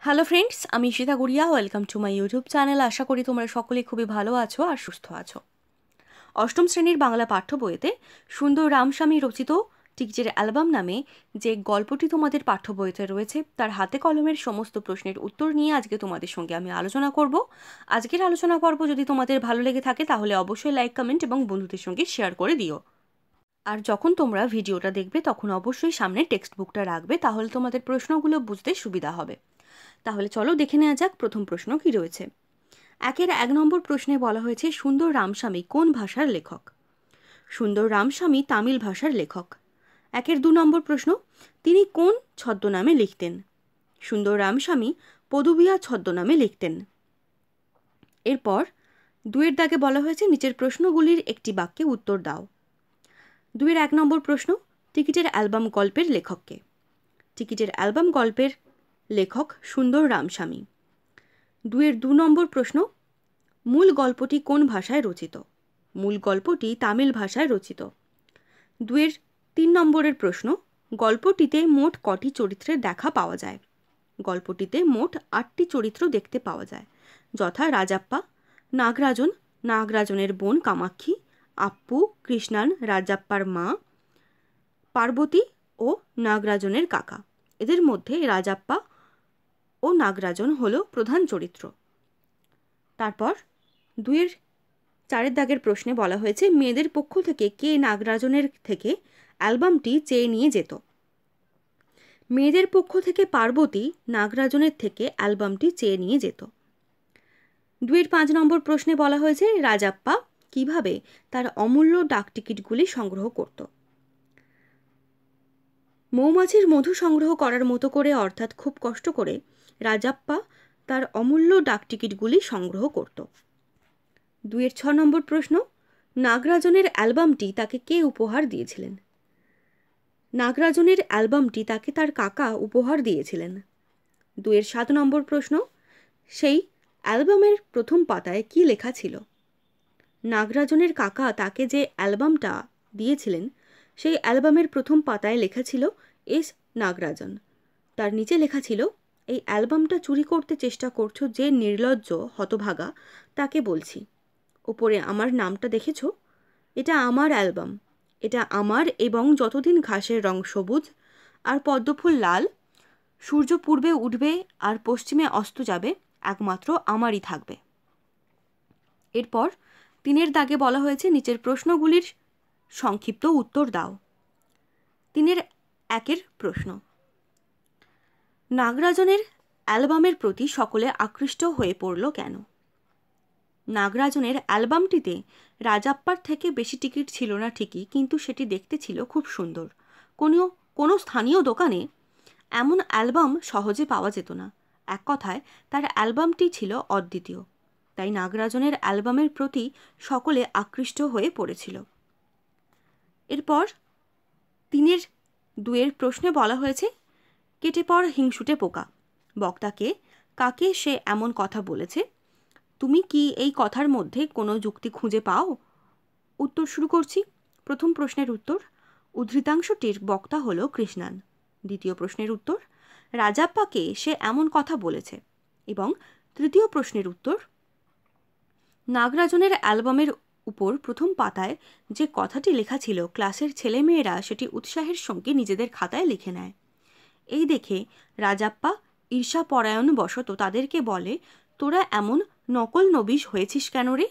Hello friends, আমি Ishita Guriya. Welcome to my YouTube channel. আশা করি তোমরা সকলে খুবই ভালো আছো আর সুস্থ আছো। অষ্টম শ্রেণীর বাংলা পাঠ্য বইতে সুন্দর রামস্বামী রচিত টিকিটের অ্যালবাম নামে যে গল্পটি তোমাদের পাঠ্য বইতে রয়েছে, তার হাতে কলমের সমস্ত প্রশ্নের উত্তর নিয়ে আজকে তোমাদের সঙ্গে আমি আলোচনা করব। আজকের আলোচনা পর্ব যদি তোমাদের ভালো লেগে থাকে তাহলে অবশ্যই লাইক, কমেন্ট এবং বন্ধুদের সঙ্গে শেয়ার করে দিও। আর যখন তোমরা ভিডিওটা দেখবে তখন অবশ্যই সামনে টেক্সট বুকটা রাখবে, তাহলে তোমাদের প্রশ্নগুলো বুঝতে সুবিধা হবে। তাহলে চলো দেখে নেওয়া যাক প্রথম প্রশ্ন কি রয়েছে। 1 নম্বর প্রশ্নে বলা হয়েছে সুন্দর রামস্বামী কোন ভাষার লেখক? সুন্দর রামস্বামী তামিল ভাষার লেখক। 2 নম্বর প্রশ্ন, তিনি কোন ছদ্মনামে লিখতেন? সুন্দর রামস্বামী পদুবিয়া ছদ্মনামে লিখতেন। এরপর 2 দাগে বলা হয়েছে নিচের প্রশ্নগুলির একটি বাক্যে উত্তর দাও। 1 নম্বর প্রশ্ন, টিকিটের অ্যালবাম গল্পের লেখককে? টিকিটের অ্যালবাম গল্পের লেখক সুন্দর রামস্বামী। 2 নম্বর প্রশ্ন, মূল গল্পটি কোন ভাষায় রচিত? মূল গল্পটি তামিল ভাষায় রচিত। 3 নম্বরের প্রশ্ন, গল্পটিতে মোট কটি চরিত্রের দেখা পাওয়া যায়? গল্পটিতে মোট 8টি চরিত্র দেখতে পাওয়া যায়, যথা রাজাপ্পা, নাগরাজন, নাগরাজনের বোন কামাক্ষী, আপ্পু, কৃষ্ণান, রাজাপ্পার মা, পার্বতী ও নাগরাজনের কাকা। এদের মধ্যে রাজাপ্পা ও নাগরাজন হল প্রধান চরিত্র। তারপর 4 দাগের প্রশ্নে বলা হয়েছে মেয়েদের পক্ষ থেকে কে নাগরাজনের থেকে অ্যালবামটি চেয়ে নিয়ে যেত? মেয়েদের পক্ষ থেকে পার্বতী নাগরাজনের থেকে অ্যালবামটি চেয়ে নিয়ে যেত। 5 নম্বর প্রশ্নে বলা হয়েছে রাজাপ্পা কিভাবে তার অমূল্য ডাকটিকিটগুলি সংগ্রহ করত? মৌমাছির মধু সংগ্রহ করার মতো করে, অর্থাৎ খুব কষ্ট করে রাজাপ্পা তার অমূল্য ডাকটিকিটগুলি সংগ্রহ করত। 6 নম্বর প্রশ্ন, নাগরাজনের অ্যালবামটি তাকে কে উপহার দিয়েছিলেন? নাগরাজনের অ্যালবামটি তাকে তার কাকা উপহার দিয়েছিলেন। 7 নম্বর প্রশ্ন, সেই অ্যালবামের প্রথম পাতায় কি লেখা ছিল? নাগরাজনের কাকা তাকে যে অ্যালবামটা দিয়েছিলেন সেই অ্যালবামের প্রথম পাতায় লেখা ছিল এস নাগরাজন। তার নিচে লেখা ছিল, এই অ্যালবামটা চুরি করতে চেষ্টা করছো যে নির্লজ্জ হতভাগা তাকে বলছি, ওপরে আমার নামটা দেখেছ? এটা আমার অ্যালবাম, এটা আমার, এবং যতদিন ঘাসের রং সবুজ আর পদ্মফুল লাল, সূর্য পূর্বে উঠবে আর পশ্চিমে অস্ত যাবে, একমাত্র আমারই থাকবে। এরপর 3 দাগে বলা হয়েছে নিচের প্রশ্নগুলির সংক্ষিপ্ত উত্তর দাও। 1 প্রশ্ন, নাগরাজনের অ্যালবামের প্রতি সকলে আকৃষ্ট হয়ে পড়ল কেন? নাগরাজনের অ্যালবামটিতে রাজাপ্পার থেকে বেশি টিকিট ছিল না ঠিকই, কিন্তু সেটি দেখতে ছিল খুব সুন্দর। কোনো স্থানীয় দোকানে এমন অ্যালবাম সহজে পাওয়া যেত না। এক কথায় তার অ্যালবামটি ছিল অদ্বিতীয়, তাই নাগরাজনের অ্যালবামের প্রতি সকলে আকৃষ্ট হয়ে পড়েছিল। এরপর 2 প্রশ্নে বলা হয়েছে কেটে পড় হিংসুটে পোকা। বক্তাকে কাকে সে এমন কথা বলেছে? তুমি কি এই কথার মধ্যে কোনো যুক্তি খুঁজে পাও? উত্তর শুরু করছি। প্রথম প্রশ্নের উত্তর, উদ্ধৃতাংশটির বক্তা হল কৃষ্ণান। দ্বিতীয় প্রশ্নের উত্তর, রাজাপ্পাকে সে এমন কথা বলেছে। এবং তৃতীয় প্রশ্নের উত্তর, নাগরাজনের অ্যালবামের উপর প্রথম পাতায় যে কথাটি লেখা ছিল ক্লাসের ছেলেমেয়েরা সেটি উৎসাহের সঙ্গে নিজেদের খাতায় লিখে নেয়। এই দেখে রাজাপ্পা ঈর্ষাপরায়ণ বশত তাদেরকে বলে, তোরা এমন নকল নবিশ হয়েছিস কেন রে?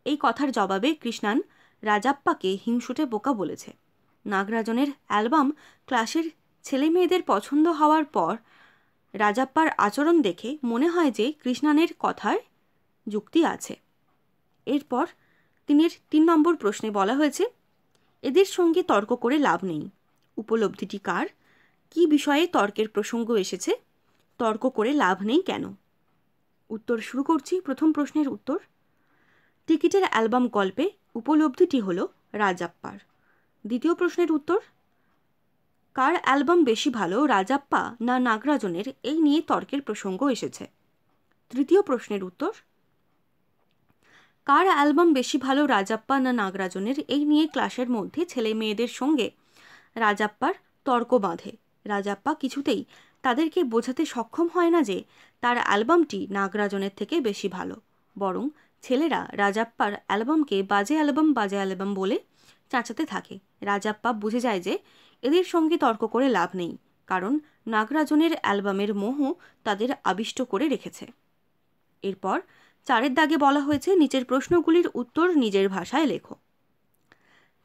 এই কথার জবাবে কৃষ্ণান রাজাপ্পাকে হিংসুটে বোকা বলেছে। নাগরাজনের অ্যালবাম ক্লাসের ছেলেমেয়েদের পছন্দ হওয়ার পর রাজাপ্পার আচরণ দেখে মনে হয় যে কৃষ্ণানের কথায় যুক্তি আছে। এরপর 3 নম্বর প্রশ্নে বলা হয়েছে এদের সঙ্গে তর্ক করে লাভ নেই। উপলব্ধিটি কার? কি বিষয়ে তর্কের প্রসঙ্গ এসেছে? তর্ক করে লাভ নেই কেন? উত্তর শুরু করছি। প্রথম প্রশ্নের উত্তর, টিকিটের অ্যালবাম গল্পে উপলব্ধিটি হল রাজাপ্পার। দ্বিতীয় প্রশ্নের উত্তর, কার অ্যালবাম বেশি ভালো, রাজাপ্পা না নাগরাজনের, এই নিয়ে তর্কের প্রসঙ্গ এসেছে। তৃতীয় প্রশ্নের উত্তর, কার অ্যালবাম বেশি ভালো, রাজাপ্পা না নাগরাজনের, এই নিয়ে ক্লাসের মধ্যে ছেলে মেয়েদের সঙ্গে রাজাপ্পার তর্ক বাঁধে। রাজাপ্পা কিছুতেই তাদেরকে বোঝাতে সক্ষম হয় না যে তার অ্যালবামটি নাগরাজনের থেকে বেশি ভালো, বরং ছেলেরা রাজাপ্পার অ্যালবামকে বাজে অ্যালবাম বলে চাঁচাতে থাকে। রাজাপ্পা বুঝে যায় যে এদের সঙ্গে তর্ক করে লাভ নেই, কারণ নাগরাজনের অ্যালবামের মোহ তাদের আবিষ্ট করে রেখেছে। এরপর 4 দাগে বলা হয়েছে নিচের প্রশ্নগুলির উত্তর নিজের ভাষায় লেখো।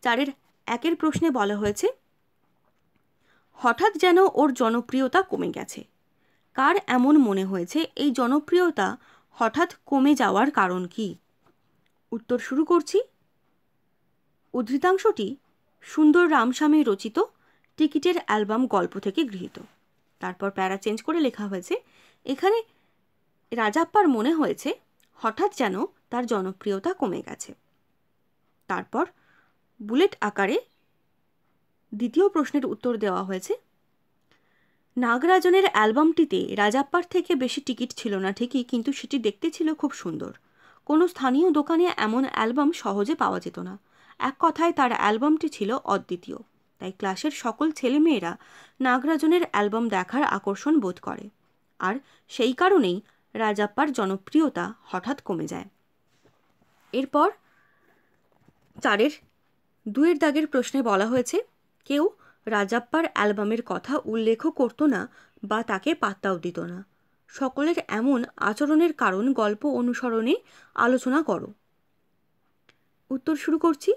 4 1 প্রশ্নে বলা হয়েছে হঠাৎ যেন ওর জনপ্রিয়তা কমে গেছে। কার এমন মনে হয়েছে এই জনপ্রিয়তা হঠাৎ কমে যাওয়ার কারণ কি? উত্তর শুরু করছি। উদ্ধৃতাংশটি সুন্দর রামস্বামী রচিত টিকিটের অ্যালবাম গল্প থেকে গৃহীত। তারপর প্যারা চেঞ্জ করে লেখা হয়েছে এখানে রাজাপ্পার মনে হয়েছে হঠাৎ যেন তার জনপ্রিয়তা কমে গেছে। তারপর বুলেট আকারে দ্বিতীয় প্রশ্নের উত্তর দেওয়া হয়েছে নাগরাজনের অ্যালবামটিতে রাজাপ্পার থেকে বেশি টিকিট ছিল না ঠিকই, কিন্তু সেটি দেখতে ছিল খুব সুন্দর। কোনো স্থানীয় দোকানে এমন অ্যালবাম সহজে পাওয়া যেত না। এক কথায় তার অ্যালবামটি ছিল অদ্বিতীয়। তাই ক্লাসের সকল ছেলেমেয়েরা নাগরাজনের অ্যালবাম দেখার আকর্ষণ বোধ করে, আর সেই কারণেই রাজাপ্পার জনপ্রিয়তা হঠাৎ কমে যায়। এরপর 4 2 দাগের প্রশ্নে বলা হয়েছে কেউ রাজাপ্পার অ্যালবামের কথা উল্লেখ করত না বা তাকে পাত্তাও দিত না। সকলের এমন আচরণের কারণ গল্প অনুসরণে আলোচনা করো। উত্তর শুরু করছি।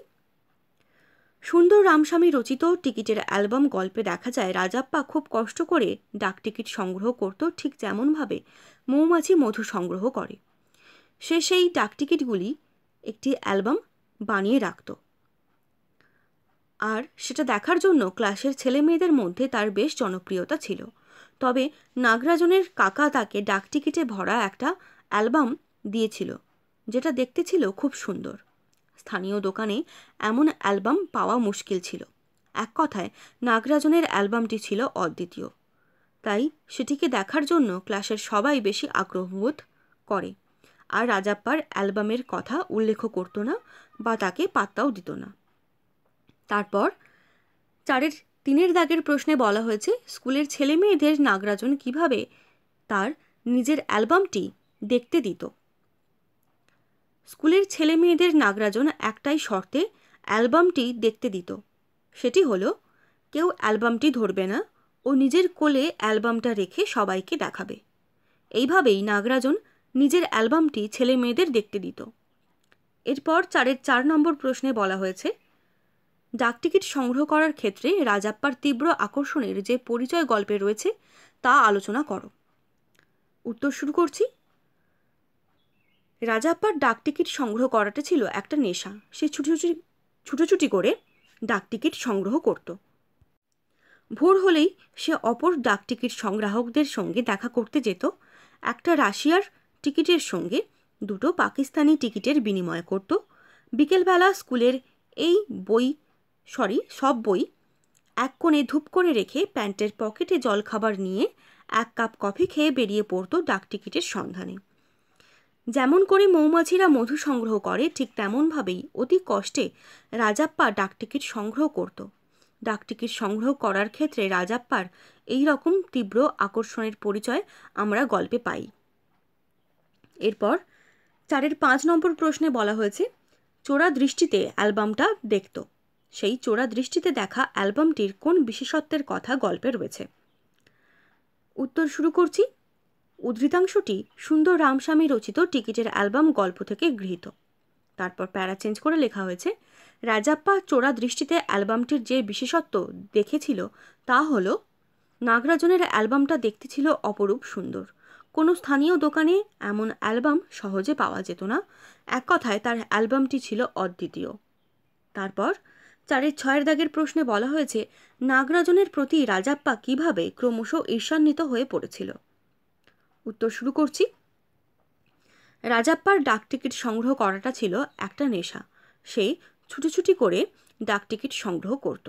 সুন্দর রামস্বামী রচিত টিকিটের অ্যালবাম গল্পে দেখা যায় রাজাপ্পা খুব কষ্ট করে ডাকটিকিট সংগ্রহ করত, ঠিক যেমনভাবে মৌমাছি মধু সংগ্রহ করে। সে সেই ডাকটিকিটগুলি একটি অ্যালবাম বানিয়ে রাখত, আর সেটা দেখার জন্য ক্লাসের ছেলেমেয়েদের মধ্যে তার বেশ জনপ্রিয়তা ছিল। তবে নাগরাজনের কাকা তাকে ডাকটিকিটে ভরা একটা অ্যালবাম দিয়েছিল, যেটা দেখতে ছিল খুব সুন্দর। স্থানীয় দোকানে এমন অ্যালবাম পাওয়া মুশকিল ছিল। এক কথায় নাগরাজনের অ্যালবামটি ছিল অদ্বিতীয়। তাই সেটিকে দেখার জন্য ক্লাসের সবাই বেশি আগ্রহবোধ করে, আর রাজাপ্পার অ্যালবামের কথা উল্লেখ করত না বা তাকে পাত্তাও দিত না। তারপর 4 3 দাগের প্রশ্নে বলা হয়েছে স্কুলের ছেলে মেয়েদের নাগরাজন কিভাবে তার নিজের অ্যালবামটি দেখতে দিত। স্কুলের ছেলে মেয়েদের নাগরাজন একটাই শর্তে অ্যালবামটি দেখতে দিত, সেটি হলো কেউ অ্যালবামটি ধরবে না ও নিজের কোলে অ্যালবামটা রেখে সবাইকে দেখাবে। এইভাবেই নাগরাজন নিজের অ্যালবামটি ছেলে মেয়েদের দেখতে দিত। এরপর 4 নম্বর প্রশ্নে বলা হয়েছে ডাকটিকিট সংগ্রহ করার ক্ষেত্রে রাজাপ্পার তীব্র আকর্ষণের যে পরিচয় গল্পে রয়েছে তা আলোচনা করো। উত্তর শুরু করছি। রাজাপ্পার ডাকটিকিট সংগ্রহ করাটা ছিল একটা নেশা। সে ছুটোছুটি করে ডাকটিকিট সংগ্রহ করত। ভোর হলেই সে অপর ডাকটিকিট সংগ্রাহকদের সঙ্গে দেখা করতে যেত। একটা রাশিয়ার টিকিটের সঙ্গে 2 পাকিস্তানি টিকিটের বিনিময় করত। বিকেলবেলা স্কুলের সব বই এক কোণে ধূপ করে রেখে প্যান্টের পকেটে জলখাবার নিয়ে 1 কাপ কফি খেয়ে বেরিয়ে পড়ত ডাকটিকিটের সন্ধানে। যেমন করে মৌমাছিরা মধু সংগ্রহ করে ঠিক তেমনভাবেই অতি কষ্টে রাজাপ্পা ডাকটিকিট সংগ্রহ করত। ডাকটিকিট সংগ্রহ করার ক্ষেত্রে রাজাপ্পার এই রকম তীব্র আকর্ষণের পরিচয় আমরা গল্পে পাই। এরপর 4 5 নম্বর প্রশ্নে বলা হয়েছে চোরা দৃষ্টিতে অ্যালবামটা দেখত। সেই চোরা দৃষ্টিতে দেখা অ্যালবামটির কোন বিশেষত্বের কথা গল্পে রয়েছে। উত্তর শুরু করছি। উদ্ধৃতাংশটি সুন্দর রামস্বামী রচিত টিকিটের অ্যালবাম গল্প থেকে গৃহীত। তারপর প্যারা চেঞ্জ করে লেখা হয়েছে রাজাপ্পা চোরা দৃষ্টিতে অ্যালবামটির যে বিশেষত্ব দেখেছিল তা হলো নাগরাজনের অ্যালবামটা দেখতে ছিল অপরূপ সুন্দর। কোনো স্থানীয় দোকানে এমন অ্যালবাম সহজে পাওয়া যেত না। এক কথায় তার অ্যালবামটি ছিল অদ্বিতীয়। তারপর 4 6 দাগের প্রশ্নে বলা হয়েছে নাগরাজনের প্রতি রাজাপ্পা কিভাবে ক্রমশ ঈর্ষান্বিত হয়ে পড়েছিল। উত্তর শুরু করছি। রাজাপ্পার ডাকটিকিট সংগ্রহ করাটা ছিল একটা নেশা। সে ছুটোছুটি করে ডাকটিকিট সংগ্রহ করত।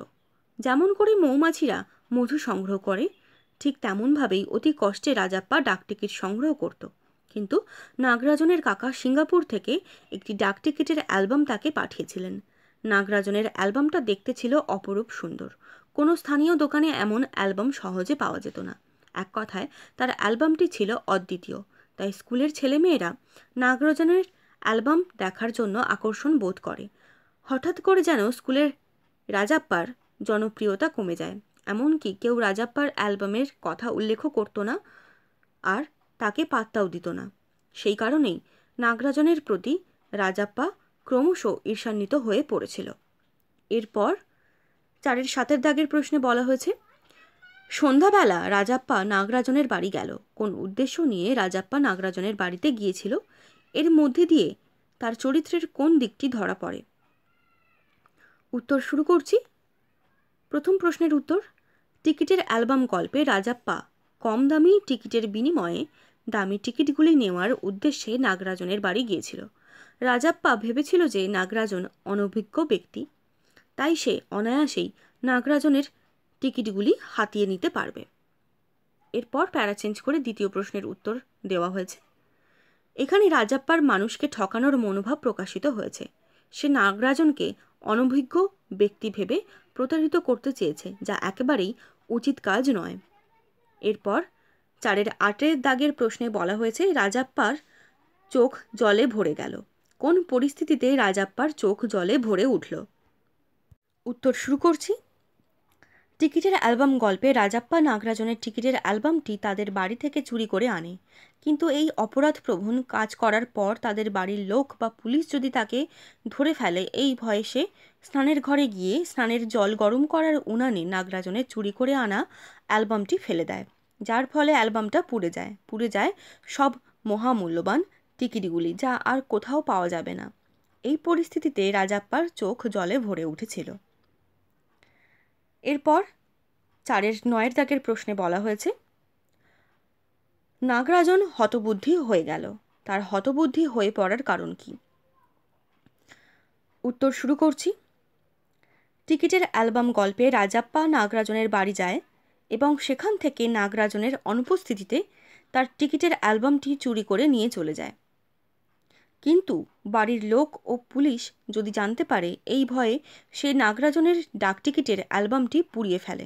যেমন করে মৌমাছিরা মধু সংগ্রহ করে ঠিক তেমনভাবেই অতি কষ্টে রাজাপ্পা ডাকটিকিট সংগ্রহ করত। কিন্তু নাগরাজনের কাকা সিঙ্গাপুর থেকে একটি ডাকটিকিটের অ্যালবাম তাকে পাঠিয়েছিলেন। নাগরাজনের অ্যালবামটা দেখতে ছিল অপরূপ সুন্দর। কোনো স্থানীয় দোকানে এমন অ্যালবাম সহজে পাওয়া যেত না। এক কথায় তার অ্যালবামটি ছিল অদ্বিতীয়। তাই স্কুলের ছেলেমেয়েরা নাগরাজনের অ্যালবাম দেখার জন্য আকর্ষণ বোধ করে। হঠাৎ করে যেন স্কুলের রাজাপ্পার জনপ্রিয়তা কমে যায়। এমনকি কেউ রাজাপ্পার অ্যালবামের কথা উল্লেখও করতো না আর তাকে পাত্তাও দিত না। সেই কারণেই নাগরাজনের প্রতি রাজাপ্পা ক্রমশ ঈর্ষান্বিত হয়ে পড়েছিল। এরপর 4-এর 7-এর দাগের প্রশ্নে বলা হয়েছে, সন্ধ্যাবেলা রাজাপ্পা নাগরাজনের বাড়ি গেল। কোন উদ্দেশ্য নিয়ে রাজাপ্পা নাগরাজনের বাড়িতে গিয়েছিল, এর মধ্যে দিয়ে তার চরিত্রের কোন দিকটি ধরা পড়ে? উত্তর শুরু করছি। প্রথম প্রশ্নের উত্তর, টিকিটের অ্যালবাম গল্পে রাজাপ্পা কম দামি টিকিটের বিনিময়ে দামি টিকিটগুলি নেওয়ার উদ্দেশ্যে নাগরাজনের বাড়ি গিয়েছিল। রাজাপ্পা ভেবেছিল যে নাগরাজন অনভিজ্ঞ ব্যক্তি, তাই সে অনায়াসেই নাগরাজনের টিকিটগুলি হাতিয়ে নিতে পারবে। এরপর প্যারা চেঞ্জ করে দ্বিতীয় প্রশ্নের উত্তর দেওয়া হয়েছে। এখানে রাজাপ্পার মানুষকে ঠকানোর মনোভাব প্রকাশিত হয়েছে। সে নাগরাজনকে অনভিজ্ঞ ব্যক্তি ভেবে প্রতারিত করতে চেয়েছে, যা একেবারেই উচিত কাজ নয়। এরপর 4-এর 8-এর দাগের প্রশ্নে বলা হয়েছে, রাজাপ্পার চোখ জলে ভরে গেল। কোন পরিস্থিতিতে রাজাপ্পার চোখ জলে ভরে উঠল? উত্তর শুরু করছি। টিকিটের অ্যালবাম গল্পে রাজাপ্পা নাগরাজনের টিকিটের অ্যালবামটি তাদের বাড়ি থেকে চুরি করে আনে। কিন্তু এই অপরাধপ্রবণ কাজ করার পর তাদের বাড়ির লোক বা পুলিশ যদি তাকে ধরে ফেলে, এই ভয়ে সে স্নানের ঘরে গিয়ে স্নানের জল গরম করার উনানে নাগরাজনের চুরি করে আনা অ্যালবামটি ফেলে দেয়, যার ফলে অ্যালবামটা পুড়ে যায় সব মহামূল্যবান টিকিটগুলি, যা আর কোথাও পাওয়া যাবে না। এই পরিস্থিতিতে রাজাপ্পার চোখ জলে ভরে উঠেছিল। এরপর 4-এর 9-এর দাগের প্রশ্নে বলা হয়েছে, নাগরাজন হতবুদ্ধি হয়ে গেল। তার হতবুদ্ধি হয়ে পড়ার কারণ কি? উত্তর শুরু করছি। টিকিটের অ্যালবাম গল্পে রাজাপ্পা নাগরাজনের বাড়ি যায় এবং সেখান থেকে নাগরাজনের অনুপস্থিতিতে তার টিকিটের অ্যালবামটি চুরি করে নিয়ে চলে যায়। কিন্তু বাড়ির লোক ও পুলিশ যদি জানতে পারে, এই ভয়ে সে নাগরাজনের ডাকটিকিটের অ্যালবামটি পুড়িয়ে ফেলে।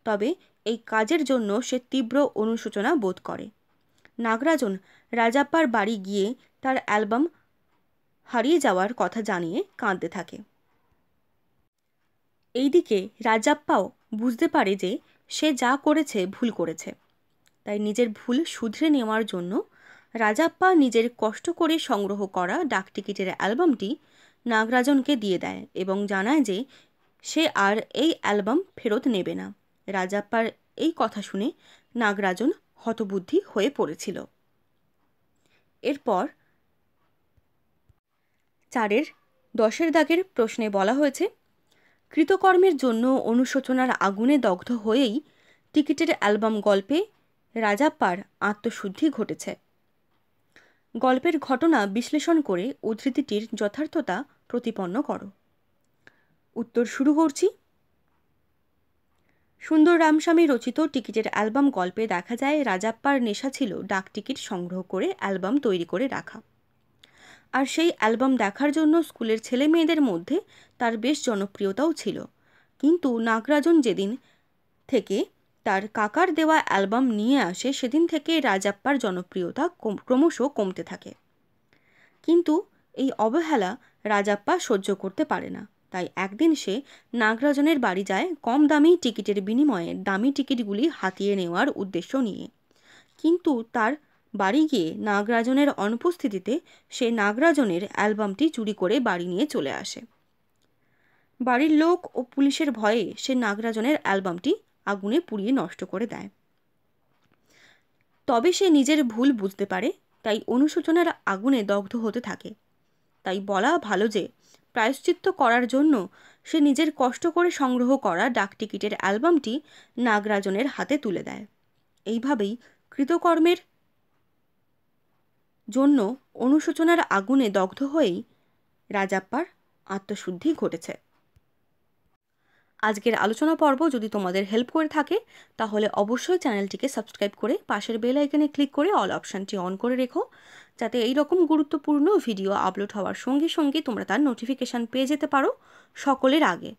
তবে এই কাজের জন্য সে তীব্র অনুশোচনা বোধ করে। নাগরাজন রাজাপ্পার বাড়ি গিয়ে তার অ্যালবাম হারিয়ে যাওয়ার কথা জানিয়ে কাঁদতে থাকে। এইদিকে রাজাপ্পাও বুঝতে পারে যে সে যা করেছে ভুল করেছে। তাই নিজের ভুল শুধরে নেওয়ার জন্য রাজাপ্পা নিজের কষ্ট করে সংগ্রহ করা ডাকটিকিটের অ্যালবামটি নাগরাজনকে দিয়ে দেয় এবং জানায় যে সে আর এই অ্যালবাম ফেরত নেবে না। রাজাপ্পার এই কথা শুনে নাগরাজন হতবুদ্ধি হয়ে পড়েছিল। এরপর 4-এর 10-এর দাগের প্রশ্নে বলা হয়েছে, কৃতকর্মের জন্য অনুশোচনার আগুনে দগ্ধ হয়েই টিকিটের অ্যালবাম গল্পে রাজাপ্পার আত্মশুদ্ধি ঘটেছে। গল্পের ঘটনা বিশ্লেষণ করে উদ্ধৃতিটির যথার্থতা প্রতিপন্ন করো। উত্তর শুরু করছি। সুন্দর রামস্বামী রচিত টিকিটের অ্যালবাম গল্পে দেখা যায় রাজাপ্পার নেশা ছিল ডাকটিকিট সংগ্রহ করে অ্যালবাম তৈরি করে রাখা। আর সেই অ্যালবাম দেখার জন্য স্কুলের ছেলে মেয়েদের মধ্যে তার বেশ জনপ্রিয়তাও ছিল। কিন্তু নাগরাজন যেদিন থেকে তার কাকার দেওয়া অ্যালবাম নিয়ে আসে, সেদিন থেকে রাজাপ্পার জনপ্রিয়তা ক্রমশ কমতে থাকে। কিন্তু এই অবহেলা রাজাপ্পা সহ্য করতে পারে না। তাই একদিন সে নাগরাজনের বাড়ি যায় কম দামি টিকিটের বিনিময়ে দামি টিকিটগুলি হাতিয়ে নেওয়ার উদ্দেশ্য নিয়ে। কিন্তু তার বাড়ি গিয়ে নাগরাজনের অনুপস্থিতিতে সে নাগরাজনের অ্যালবামটি চুরি করে বাড়ি নিয়ে চলে আসে। বাড়ির লোক ও পুলিশের ভয়ে সে নাগরাজনের অ্যালবামটি আগুনে পুড়িয়ে নষ্ট করে দেয়। তবে সে নিজের ভুল বুঝতে পারে, তাই অনুশোচনার আগুনে দগ্ধ হতে থাকে। তাই বলা ভালো যে প্রায়শ্চিত্ত করার জন্য সে নিজের কষ্ট করে সংগ্রহ করা ডাকটিকিটের অ্যালবামটি নাগরাজনের হাতে তুলে দেয়। এইভাবেই কৃতকর্মের জন্য অনুশোচনার আগুনে দগ্ধ হয়েই রাজাপ্পার আত্মশুদ্ধি ঘটেছে। আজকের আলোচনা পর্ব যদি তোমাদের হেল্প করে থাকে তাহলে অবশ্যই চ্যানেলটিকে সাবস্ক্রাইব করে পাশের বেল আইকনে ক্লিক করে অল অপশানটি অন করে রেখো, যাতে এই রকম গুরুত্বপূর্ণ ভিডিও আপলোড হওয়ার সঙ্গে সঙ্গে তোমরা তার নোটিফিকেশান পেয়ে যেতে পারো সকলের আগে।